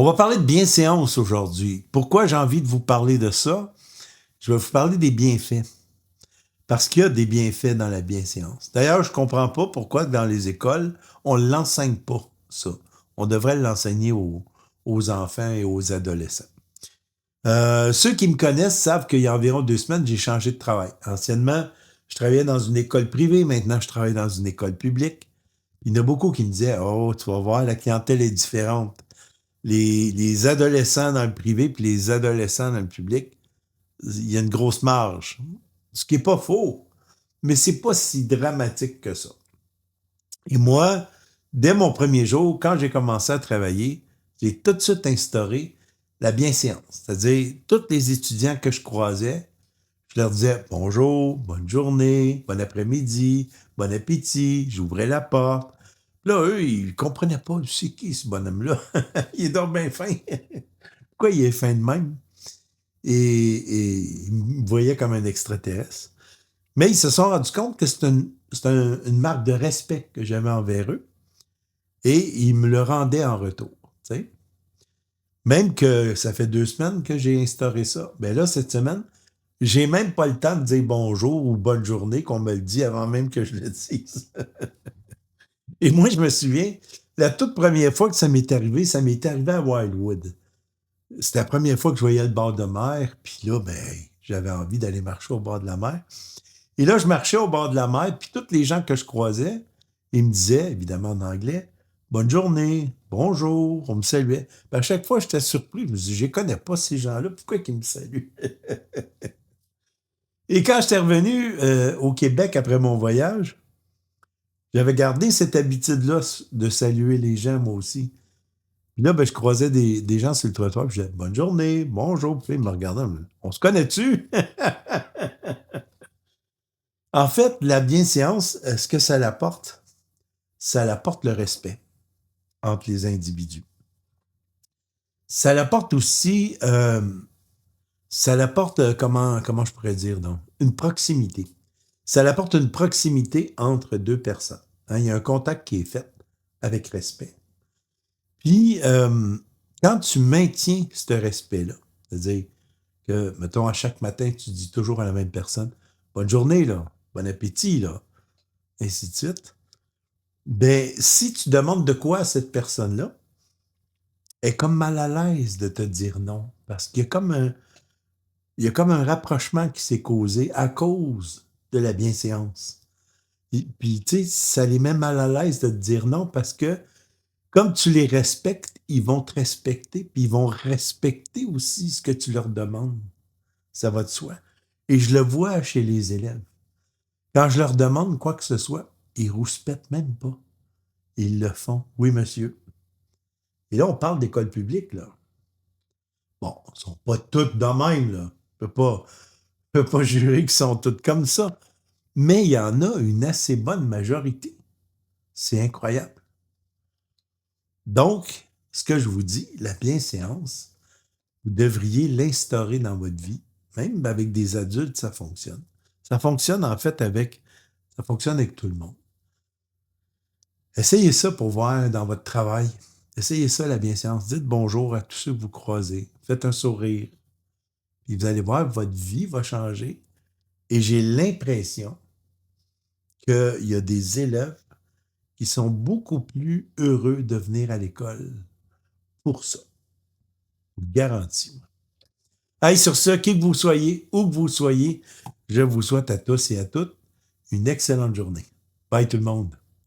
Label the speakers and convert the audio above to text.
Speaker 1: On va parler de bienséance aujourd'hui. Pourquoi j'ai envie de vous parler de ça? Je vais vous parler des bienfaits. Parce qu'il y a des bienfaits dans la bienséance. D'ailleurs, je ne comprends pas pourquoi dans les écoles, on ne l'enseigne pas, ça. On devrait l'enseigner aux enfants et aux adolescents. Ceux qui me connaissent savent qu'il y a environ 2 semaines, j'ai changé de travail. Anciennement, je travaillais dans une école privée. Maintenant, je travaille dans une école publique. Il y en a beaucoup qui me disaient « Oh, tu vas voir, la clientèle est différente. » Les adolescents dans le privé puis les adolescents dans le public, il y a une grosse marge. Ce qui n'est pas faux, mais c'est pas si dramatique que ça. Et moi, dès mon premier jour, quand j'ai commencé à travailler, j'ai tout de suite instauré la bienséance. C'est-à-dire, tous les étudiants que je croisais, je leur disais « Bonjour, bonne journée, bon après-midi, bon appétit », j'ouvrais la porte. Là, eux, ils ne comprenaient pas, c'est qui ce bonhomme-là? Il est donc bien fin. Pourquoi il est fin de même? Et ils me voyaient comme un extraterrestre. Mais ils se sont rendus compte que une marque de respect que j'avais envers eux et ils me le rendaient en retour. Tu sais? Même que ça fait 2 semaines que j'ai instauré ça. Ben là, cette semaine, j'ai même pas le temps de dire bonjour ou bonne journée qu'on me le dit avant même que je le dise. Et moi, je me souviens, la toute première fois que ça m'est arrivé à Wildwood. C'était la première fois que je voyais le bord de mer, puis là, ben, j'avais envie d'aller marcher au bord de la mer. Et là, je marchais au bord de la mer, puis tous les gens que je croisais, ils me disaient, évidemment en anglais, bonne journée, bonjour, on me saluait. Puis à chaque fois, j'étais surpris. Je me disais, je ne connais pas ces gens-là, pourquoi ils me saluent? Et quand j'étais revenu au Québec après mon voyage, j'avais gardé cette habitude-là de saluer les gens, moi aussi. Puis là, ben, je croisais des gens sur le trottoir, puis je disais « Bonne journée, bonjour », puis ils me regardaient, « On se connaît-tu? » En fait, la bienséance, ce que ça l'apporte, ça l'apporte le respect entre les individus. Ça l'apporte aussi, comment je pourrais dire donc, une proximité. Ça l'apporte une proximité entre deux personnes. Hein, il y a un contact qui est fait avec respect. Puis, quand tu maintiens ce respect-là, c'est-à-dire que, mettons, à chaque matin, tu dis toujours à la même personne « Bonne journée, là, bon appétit, là », ainsi de suite, ben, si tu demandes de quoi à cette personne-là, elle est comme mal à l'aise de te dire non, parce il y a comme un rapprochement qui s'est causé à cause de la bienséance. Puis, tu sais, ça les met mal à l'aise de te dire non parce que comme tu les respectes, ils vont te respecter, puis ils vont respecter aussi ce que tu leur demandes. Ça va de soi. Et je le vois chez les élèves. Quand je leur demande quoi que ce soit, ils rouspètent même pas. Ils le font. Oui, monsieur. Et là, on parle d'école publique, là. Bon, ils ne sont pas toutes de même, là. Je ne peux pas jurer qu'ils sont toutes comme ça. Mais il y en a une assez bonne majorité. C'est incroyable. Donc, ce que je vous dis, la bienséance, vous devriez l'instaurer dans votre vie. Même avec des adultes, ça fonctionne. Ça fonctionne en fait ça fonctionne avec tout le monde. Essayez ça pour voir dans votre travail. Essayez ça, la bienséance. Dites bonjour à tous ceux que vous croisez. Faites un sourire. Puis vous allez voir, votre vie va changer. Et j'ai l'impression qu'il y a des élèves qui sont beaucoup plus heureux de venir à l'école pour ça. Je vous le garantis. Hey, sur ce, qui que vous soyez, où que vous soyez, je vous souhaite à tous et à toutes une excellente journée. Bye tout le monde.